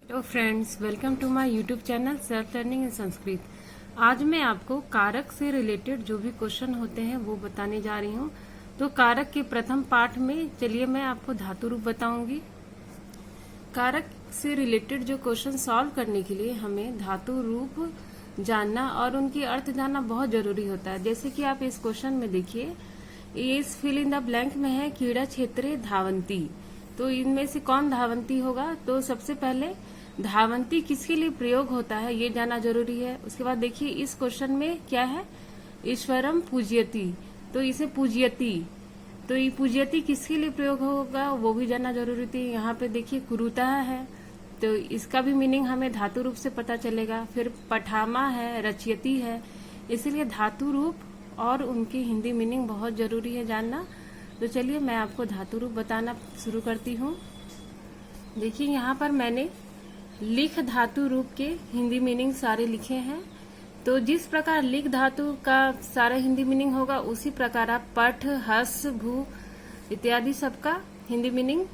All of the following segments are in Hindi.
तो friends, welcome to my YouTube channel self learning in Sanskrit. आज मैं आपको कारक से रिलेटेड जो भी क्वेश्चन होते हैं वो बताने जा रही हूँ। तो कारक के प्रथम पाठ में चलिए मैं आपको धातु रूप बताऊंगी। कारक से रिलेटेड जो क्वेश्चन सॉल्व करने के लिए हमें धातु रूप जानना और उनकी अर्थ जानना बहुत जरूरी होता है। जैसे कि आप इस क्वेश्चन में देखिए, इस फिल इन द ब्लैंक में है कीड़ा क्षेत्रे धावंती। तो इनमें से कौन धावंती होगा? तो सबसे पहले धावंती किसके लिए प्रयोग होता है ये जानना जरूरी है। उसके बाद देखिए इस क्वेश्चन में क्या है, ईश्वरम पूज्यति, तो इसे पूज्यति, तो ये पूज्यति किसके लिए प्रयोग होगा वो भी जानना जरूरी थी। यहाँ पे देखिए कुरुता है, तो इसका भी मीनिंग हमें धातु रूप से पता चलेगा। फिर पठामा है, रचयति है, इसीलिए धातु रूप और उनकी हिंदी मीनिंग बहुत जरूरी है जानना। तो चलिए मैं आपको धातु रूप बताना शुरू करती हूँ। देखिए यहाँ पर मैंने लिख धातु रूप के हिंदी मीनिंग सारे लिखे हैं। तो जिस प्रकार लिख धातु का सारा हिंदी मीनिंग होगा उसी प्रकार आप पठ, हस, भू इत्यादि सबका हिंदी मीनिंग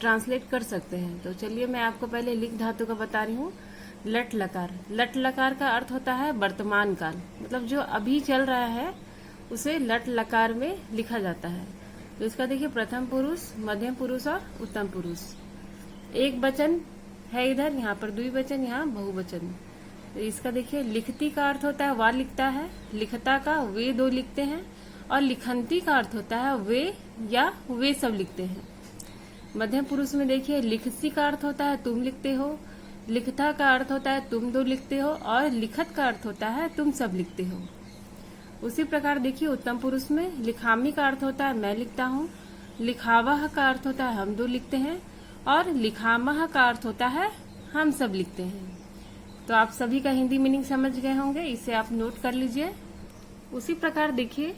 ट्रांसलेट कर सकते हैं। तो चलिए मैं आपको पहले लिख धातु का बता रही हूँ। लट लकार, लट लकार का अर्थ होता है वर्तमान काल, मतलब जो अभी चल रहा है उसे लट लकार में लिखा जाता है। तो इसका देखिए प्रथम पुरुष, मध्यम पुरुष और उत्तम पुरुष। एक वचन है इधर, यहाँ पर द्विवचन, यहाँ बहुवचन। तो इसका देखिए लिखती का अर्थ होता है वा लिखता है, लिखता का वे दो लिखते हैं, और लिखंती का अर्थ होता है वे या वे सब लिखते हैं। मध्यम पुरुष में देखिए लिखसी का अर्थ होता है तुम लिखते हो, लिखता का अर्थ होता है तुम दो लिखते हो, और लिखत का अर्थ होता है तुम सब लिखते हो। उसी प्रकार देखिए उत्तम पुरुष में लिखामी का अर्थ होता है मैं लिखता हूँ, लिखावह का अर्थ होता है हम दो लिखते हैं, और लिखामह का अर्थ होता है हम सब लिखते हैं। तो आप सभी का हिंदी मीनिंग समझ गए होंगे, इसे आप नोट कर लीजिए। उसी प्रकार देखिए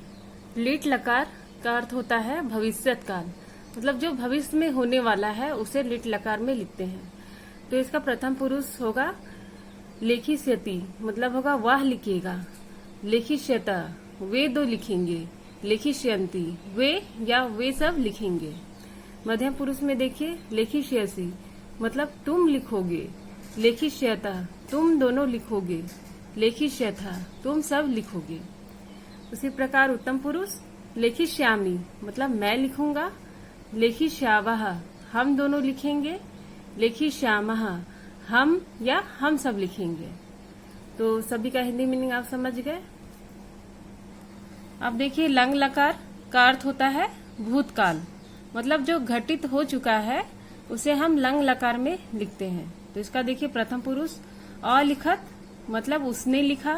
लिट लकार का अर्थ होता है भविष्यत काल, मतलब जो भविष्य में होने वाला है उसे लिट लकार में लिखते हैं। तो इसका प्रथम पुरुष होगा लेखिष्यति, मतलब होगा वह लिखेगा, लेखिष्यता वे दो लिखेंगे, लेखिष्यंती वे या वे सब लिखेंगे। मध्यम पुरुष में देखिए लेखिष्यसि, मतलब तुम लिखोगे, लेखिष्यता तुम दोनों लिखोगे, लेखिष्यथा तुम सब लिखोगे। उसी प्रकार उत्तम पुरुष लेखिष्यामि, मतलब मैं लिखूंगा, लेखिष्यावः हम दोनों लिखेंगे, लेखिष्यामः हम या हम सब लिखेंगे। तो सभी का हिंदी मीनिंग आप समझ गए। अब देखिए लंग लकार का अर्थ होता है भूतकाल, मतलब जो घटित हो चुका है उसे हम लंग लकार में लिखते हैं। तो इसका देखिए प्रथम पुरुष अलिखत, मतलब उसने लिखा,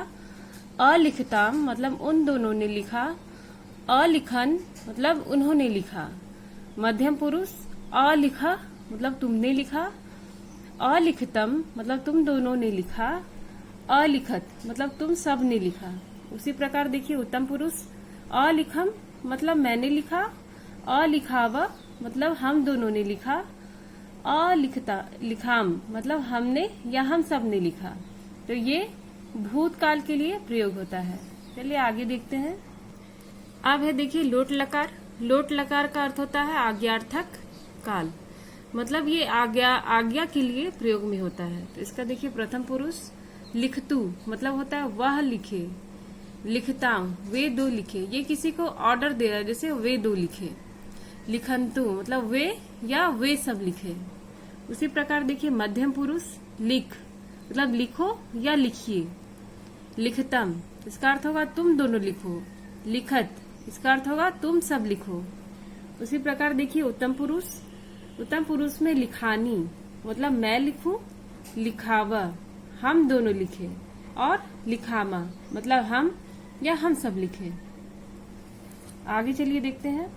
अलिखताम मतलब उन दोनों ने लिखा, अलिखन मतलब उन्होंने लिखा। मध्यम पुरुष अलिखा, मतलब तुमने लिखा, अलिखतम मतलब तुम दोनों ने लिखा, अलिखत मतलब तुम सब ने लिखा। उसी प्रकार देखिए उत्तम पुरुष अलिखम, मतलब मैंने लिखा, अलिखावा मतलब हम दोनों ने लिखा, अलिखता लिखाम मतलब हमने या हम सब ने लिखा। तो ये भूतकाल के लिए प्रयोग होता है। चलिए आगे देखते हैं। अब है देखिए लोट लकार, लोट लकार का अर्थ होता है आज्ञार्थक काल, मतलब ये आज्ञा के लिए प्रयोग में होता है। तो इसका देखिए प्रथम पुरुष लिखतु, मतलब होता है वह लिखे, लिखताम वे दो लिखे, ये किसी को ऑर्डर दे रहा है जैसे वे दो लिखे। लिखंतु मतलब वे या वे सब लिखे। उसी प्रकार देखिए मध्यम पुरुष लिख, मतलब लिखो या लिखिए, लिखतम इसका अर्थ होगा तुम दोनों लिखो, लिखत इसका अर्थ होगा तुम सब लिखो। उसी प्रकार देखिए उत्तम पुरुष, उत्तम पुरुष में लिखानी, मतलब मैं लिखूं, लिखावा हम दोनों लिखे, और लिखामा मतलब हम या हम सब लिखे। आगे चलिए देखते हैं।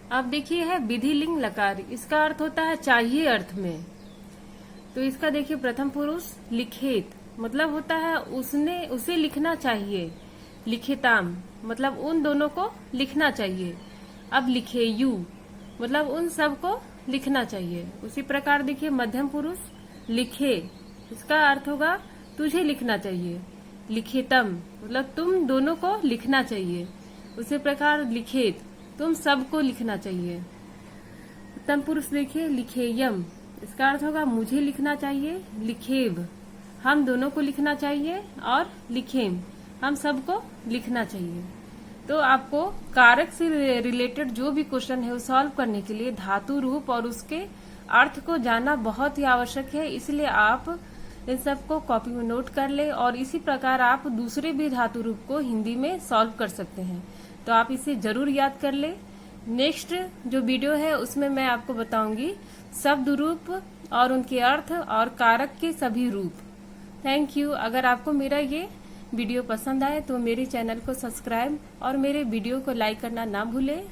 अब देखिए है विधिलिंग लकार, इसका अर्थ होता है चाहिए अर्थ में। तो इसका देखिए प्रथम पुरुष लिखेत, मतलब होता है उसने उसे लिखना चाहिए, लिखिताम मतलब उन दोनों को लिखना चाहिए। अब लिखेयु मतलब उन सब को लिखना चाहिए। उसी प्रकार देखिए मध्यम पुरुष लिखे, इसका अर्थ होगा तुझे लिखना चाहिए, लिखितम मतलब तुम दोनों को लिखना चाहिए। उसी प्रकार लिखेत तुम सबको लिखना चाहिए। उत्तम पुरुष देखिए लिखेयम, इसका अर्थ होगा मुझे लिखना चाहिए, लिखेब हम दोनों को लिखना चाहिए, और लिखेम हम सबको लिखना चाहिए। तो आपको कारक से रिलेटेड जो भी क्वेश्चन है वो सॉल्व करने के लिए धातु रूप और उसके अर्थ को जानना बहुत ही आवश्यक है। इसलिए आप इन सबको कॉपी में नोट कर ले, और इसी प्रकार आप दूसरे भी धातु रूप को हिंदी में सॉल्व कर सकते हैं। तो आप इसे जरूर याद कर ले। नेक्स्ट जो वीडियो है उसमें मैं आपको बताऊंगी शब्द रूप और उनके अर्थ और कारक के सभी रूप। Thank you. अगर आपको मेरा ये वीडियो पसंद आए तो मेरे चैनल को सब्सक्राइब और मेरे वीडियो को लाइक करना ना भूलें।